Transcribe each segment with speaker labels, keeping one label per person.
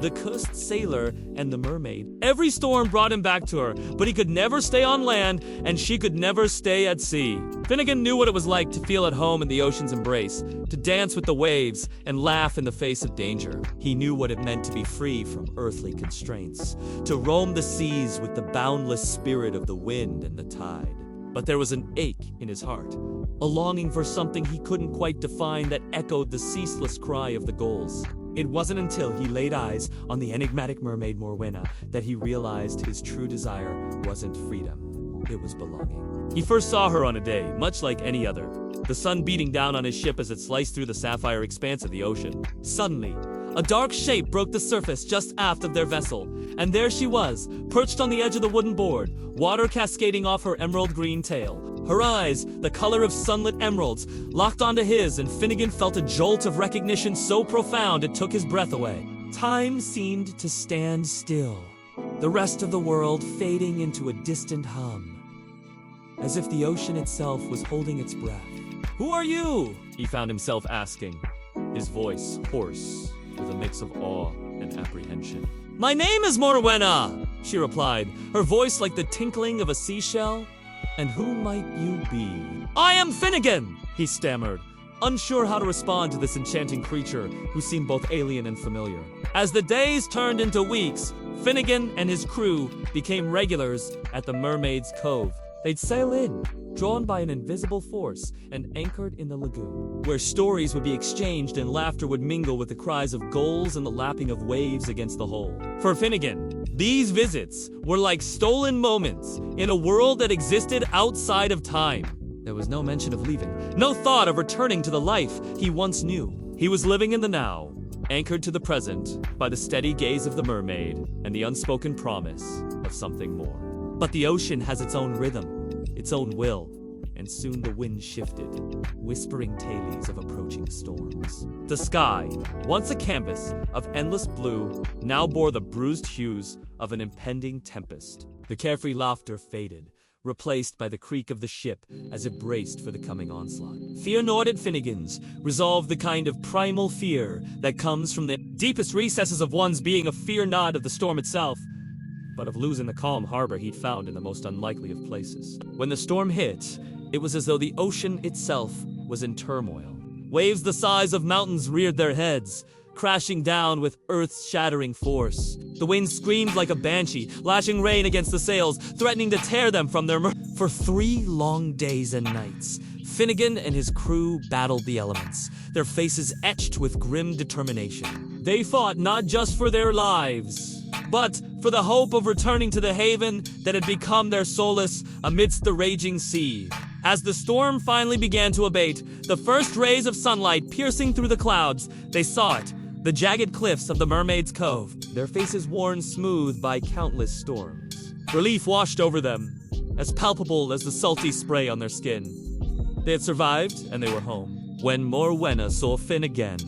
Speaker 1: the cursed sailor, and the mermaid. Every storm brought him back to her, but he could never stay on land, and she could never stay at sea. Finnegan knew what it was like to feel at home in the ocean's embrace, to dance with the waves and laugh in the face of danger. He knew what it meant to be free from earthly constraints, to roam the seas with the boundless spirit of the wind and the tide. But there was an ache in his heart, a longing for something he couldn't quite define that echoed the ceaseless cry of the gulls. It wasn't until he laid eyes on the enigmatic mermaid Morwenna that he realized his true desire wasn't freedom, it was belonging. He first saw her on a day, much like any other, the sun beating down on his ship as it sliced through the sapphire expanse of the ocean. Suddenly, a dark shape broke the surface just aft of their vessel, and there she was, perched on the edge of the wooden board, water cascading off her emerald green tail. Her eyes, the color of sunlit emeralds, locked onto his, and Finnegan felt a jolt of recognition so profound it took his breath away. Time seemed to stand still, the rest of the world fading into a distant hum, as if the ocean itself was holding its breath. "Who are you?" he found himself asking, his voice hoarse with a mix of awe and apprehension. "My name is Morwenna," she replied, her voice like the tinkling of a seashell. "And who might you be?" "I am Finnegan," he stammered, unsure how to respond to this enchanting creature who seemed both alien and familiar. As the days turned into weeks, Finnegan and his crew became regulars at the Mermaid's Cove. They'd sail in, drawn by an invisible force, and anchored in the lagoon, where stories would be exchanged and laughter would mingle with the cries of gulls and the lapping of waves against the hull. For Finnegan, these visits were like stolen moments in a world that existed outside of time. There was no mention of leaving, no thought of returning to the life he once knew. He was living in the now, anchored to the present by the steady gaze of the mermaid and the unspoken promise of something more. But the ocean has its own rhythm, its own will, and soon the wind shifted, whispering tales of approaching storms. The sky, once a canvas of endless blue, now bore the bruised hues of an impending tempest. The carefree laughter faded, replaced by the creak of the ship as it braced for the coming onslaught. Fear gnawed at Finnegan's, resolved the kind of primal fear that comes from the deepest recesses of one's being, a fear not of the storm itself, but of losing the calm harbor he'd found in the most unlikely of places. When the storm hit, it was as though the ocean itself was in turmoil. Waves the size of mountains reared their heads, crashing down with earth-shattering force. The wind screamed like a banshee, lashing rain against the sails, threatening to tear them from their For 3 long days and nights, Finnegan and his crew battled the elements, their faces etched with grim determination. They fought not just for their lives, but for the hope of returning to the haven that had become their solace amidst the raging sea. As the storm finally began to abate, the first rays of sunlight piercing through the clouds, they saw it, the jagged cliffs of the Mermaid's Cove, their faces worn smooth by countless storms. Relief washed over them, as palpable as the salty spray on their skin. They had survived, and they were home. When Morwenna saw Finn again,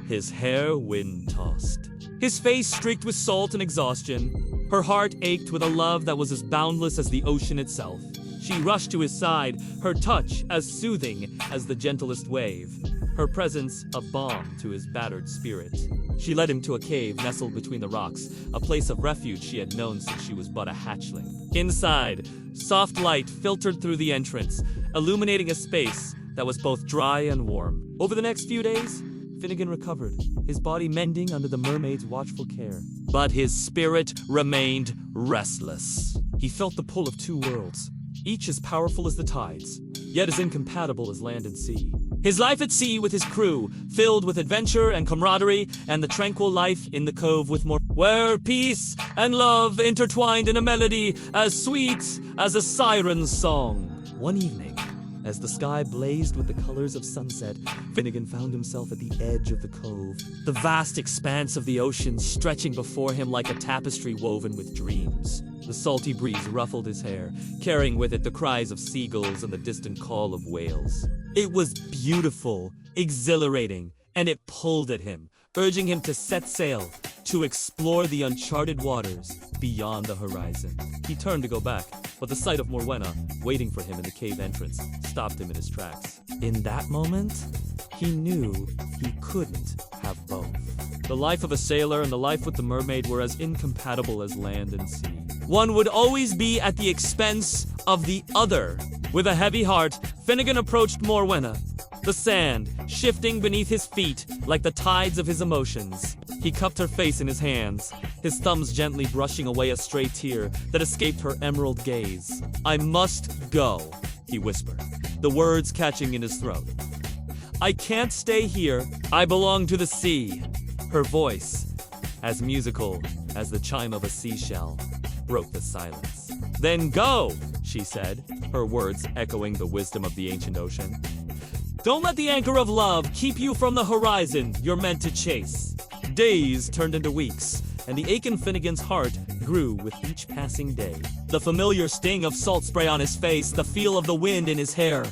Speaker 1: his hair wind-tossed, his face streaked with salt and exhaustion. Her heart ached with a love that was as boundless as the ocean itself. She rushed to his side, her touch as soothing as the gentlest wave, her presence a balm to his battered spirit. She led him to a cave nestled between the rocks, a place of refuge she had known since she was but a hatchling. Inside, soft light filtered through the entrance, illuminating a space that was both dry and warm. Over the next few days, Finnegan recovered, his body mending under the mermaid's watchful care. But his spirit remained restless. He felt the pull of 2 worlds, each as powerful as the tides, yet as incompatible as land and sea. His life at sea with his crew, filled with adventure and camaraderie, and the tranquil life in the cove with more, where peace and love intertwined in a melody as sweet as a siren's song. One evening, as the sky blazed with the colors of sunset, Finnegan found himself at the edge of the cove, the vast expanse of the ocean stretching before him like a tapestry woven with dreams. The salty breeze ruffled his hair, carrying with it the cries of seagulls and the distant call of whales. It was beautiful, exhilarating, and it pulled at him, urging him to set sail, to explore the uncharted waters beyond the horizon. He turned to go back, but the sight of Morwenna, waiting for him in the cave entrance, stopped him in his tracks. In that moment, he knew he couldn't have both. The life of a sailor and the life with the mermaid were as incompatible as land and sea. One would always be at the expense of the other. With a heavy heart, Finnegan approached Morwenna, the sand shifting beneath his feet like the tides of his emotions. He cupped her face in his hands, his thumbs gently brushing away a stray tear that escaped her emerald gaze. "I must go," he whispered, the words catching in his throat. "I can't stay here. I belong to the sea." Her voice, as musical as the chime of a seashell, broke the silence. "Then go," she said, her words echoing the wisdom of the ancient ocean. "Don't let the anchor of love keep you from the horizon you're meant to chase." Days turned into weeks, and the ache in Finnegan's heart grew with each passing day. The familiar sting of salt spray on his face, the feel of the wind in his hair.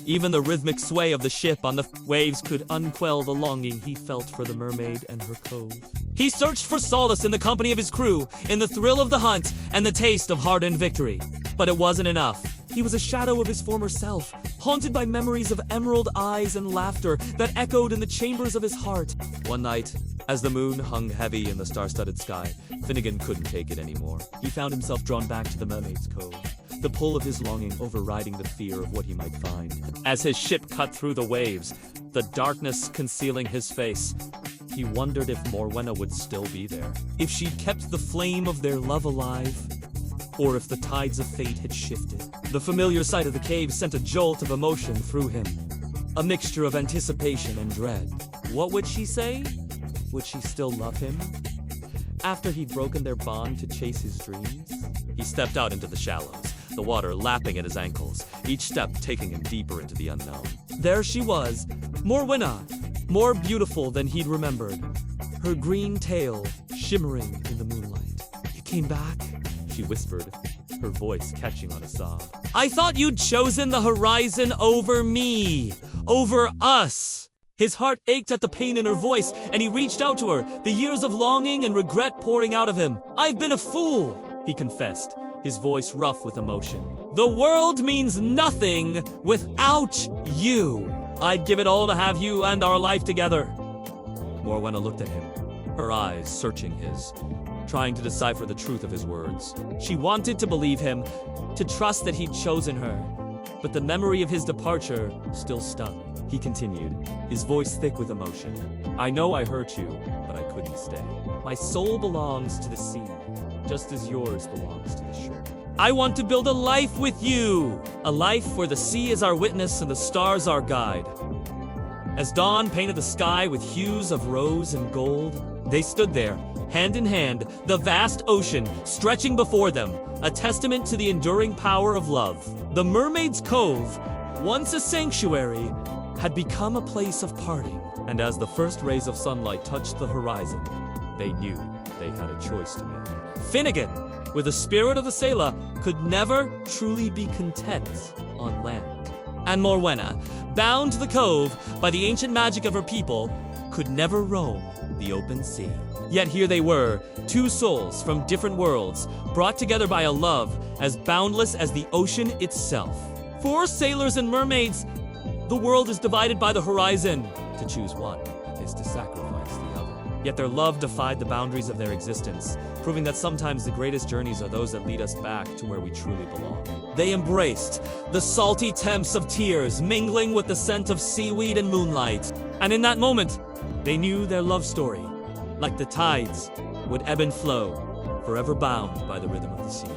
Speaker 1: Even the rhythmic sway of the ship on the waves could unquell the longing he felt for the mermaid and her cove. He searched for solace in the company of his crew, in the thrill of the hunt, and the taste of hard-earned victory. But it wasn't enough. He was a shadow of his former self, haunted by memories of emerald eyes and laughter that echoed in the chambers of his heart. One night, as the moon hung heavy in the star-studded sky, Finnegan couldn't take it anymore. He found himself drawn back to the mermaid's cove, the pull of his longing overriding the fear of what he might find. As his ship cut through the waves, the darkness concealing his face, he wondered if Morwenna would still be there, if she'd kept the flame of their love alive, or if the tides of fate had shifted. The familiar sight of the cave sent a jolt of emotion through him, a mixture of anticipation and dread. What would she say? Would she still love him? After he'd broken their bond to chase his dreams? He stepped out into the shallows, the water lapping at his ankles, each step taking him deeper into the unknown. There she was, Morwenna, more beautiful than he'd remembered, her green tail shimmering in the moonlight. "You came back?" she whispered, her voice catching on a sob. "I thought you'd chosen the horizon over me, over us." His heart ached at the pain in her voice, and he reached out to her, the years of longing and regret pouring out of him. "I've been a fool," he confessed, his voice rough with emotion. "The world means nothing without you. I'd give it all to have you and our life together." Morwenna looked at him, her eyes searching his, trying to decipher the truth of his words. She wanted to believe him, to trust that he'd chosen her, but the memory of his departure still stung. He continued, his voice thick with emotion. "I know I hurt you, but I couldn't stay. My soul belongs to the sea, just as yours belongs to the shore. I want to build a life with you, a life where the sea is our witness and the stars our guide." As dawn painted the sky with hues of rose and gold, they stood there, hand in hand, the vast ocean stretching before them, a testament to the enduring power of love. The Mermaid's Cove, once a sanctuary, had become a place of parting. And as the first rays of sunlight touched the horizon, they knew they had a choice to make. Finnegan, with the spirit of the sailor, could never truly be content on land. And Morwenna, bound to the cove by the ancient magic of her people, could never roam the open sea. Yet here they were, two souls from different worlds, brought together by a love as boundless as the ocean itself. For sailors and mermaids, the world is divided by the horizon. To choose one is to sacrifice the other. Yet their love defied the boundaries of their existence, proving that sometimes the greatest journeys are those that lead us back to where we truly belong. They embraced, the salty temps of tears mingling with the scent of seaweed and moonlight. And in that moment, they knew their love story, like the tides, would ebb and flow, forever bound by the rhythm of the sea.